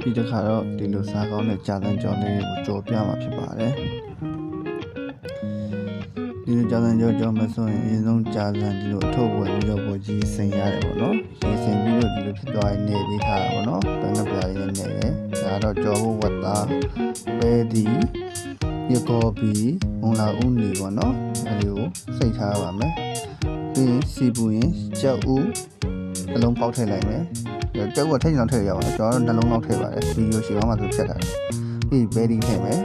ဒီတစ်ခါတော့ဒီလိုစားကောင်းတဲ့ကြာသံကြောလေးကိုကြော်ပြမှာဖြစ်ပါတယ်ဒီလိုကြာသံကြောမဆိုရင်အရင်ဆုံးကြာသံဒီလိုအထုပ်ဝယ်ပြီးတော့ပေါ်ကြီးစိန်ရတယ်ပေါ့နော်ရေစိန်ပြီးတော့ဒီလိုဖြစ်သွားရင်နေပေးထားတာပေါ့နော်ဘယ်နှပြားလေးနဲ့နေတယ်ဒါတော့ကြော်ဖို့ဝတ်သားပဲဒီရကော်ပီမုံလာဥနီပေါ့နော်အဲဒီကိုစိတ်ထားပါမယ်ပြီးရင်စီပူရင်ကြောက်ဥနှလုံးပေါက်ထည့်လိုက်မယ်ကြောက်ကထိတ်ချင်တော့ထည့်ရပါမယ်ကျွန်တော်တို့နှလုံးလောက်ထည့်ပါတယ်ဗီဒီယိုရှေ့အောင်မှဆိုဖြတ်ထားတယ်ပြီးဘဲဒီထည့်မယ်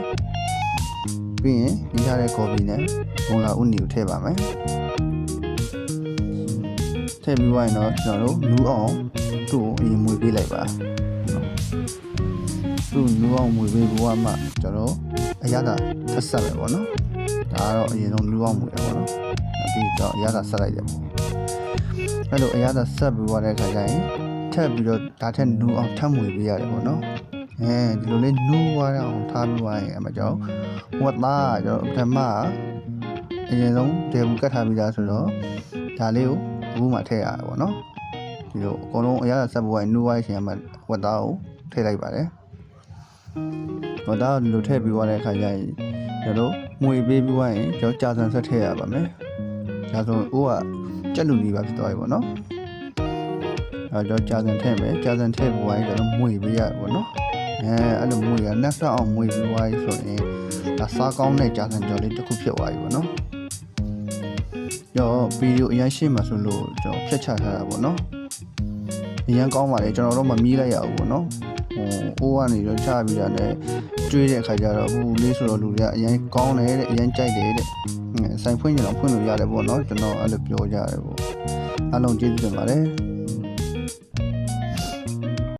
ပြီးရင်ဒီထားတဲ့ကော်ပီနဲ့မုံလာဥနီကိုထည့်ပါမယ်ထည့်ပြီးသွားရင်တော့ကျွန်တော်တို့နူးအောင်သူ့ကိုအရင်မွေပေးလိုက်ပါသူ့နူးအောင်မွေပေးဖို့ကမှကျွန်တော်အရသာထပ်ဆက်ပဲပေါ့နော်ဒါကတော့အရင်ဆုံးနူးအောင်မွေရပေါ့နော်ပြီးတော့အရသာဆက်လိုက်တယ်ပေါ့အဲ့လိုအရသာဆက်ပြီးသွားတဲ့အခါကျရင်ထပ်ပြီးတော့ဒါထက်နူးအောင်ထပ်မွေပေးရတယ်ပေါ့နော်ဒီလိုလေးနူးသွားအောင်ထားပြီးသွားရင်အမှကျွန်တော်ဝတ်သားကျွန်တော်ပထမအရင်ဆုံးဒေဘူးကတ်ထားပြီးသားဆိုတော့ဒါလေးကိုအခုမှထည့်ရတယ်ပေါ့နော်ဒီလိုအကုန်လုံးအရသာဆက်ပြီးသွားရင်နူးသွားရင်မှဝတ်သားကိုထည့်လိုက်ပါတယ်ဝတ်သားကိုဒီလိုထည့်ပြီးသွားတဲ့အခါကျရင်ကျွန်တော်မွေပေးပြီးသွားရင်ကျွန်တော်ကြာစံဆက်ထည့်ရပါမယ်ဒါဆိုအိုးကကြက်လူကြီးပါဖြစ်သွားပြီပေါ့နော်အဲတော့ကြာစံထည့်မယ်ကြာစံထည့်ပြီးသွားရင်ကျွန်တော်မွေပေးရပေါ့နော်အဲ့လိုမွေရနှက်ဆက်အောင်မွေပြီးသွားပြီဆိုရင်ဒါစားကောင်းတဲ့ကြာစံကြော်လေးတစ်ခုဖြစ်သွားပြီပေါ့နော်ရောဗီဒီယိုအရင်ရှင်းမှာဆိုလို့ကျွန်တော်ဖြတ်ချထားတာပေါ့နော်အရင်ကောင်းပါလေကျွန်တော်တော့မမီးလိုက်ရဘူးပေါ့နော်အိုးကနေတော့ချပြီးတာနဲ့ကျွေးတဲ့အခါကျတော့ဟိုလေးဆိုတော့လူတွေကအရင်ကောင်းတယ်တဲ့အရင်ကြိုက်တယ်တဲ့ဆိုင်ဖွင့်ကြတော့ဖွင့်လို့ရတယ်ပေါ့နော်ကျွန်တော်အဲ့လိုပြောကြတယ်ပေါ့အားလုံးကျေးဇူးတင်ပါတယ်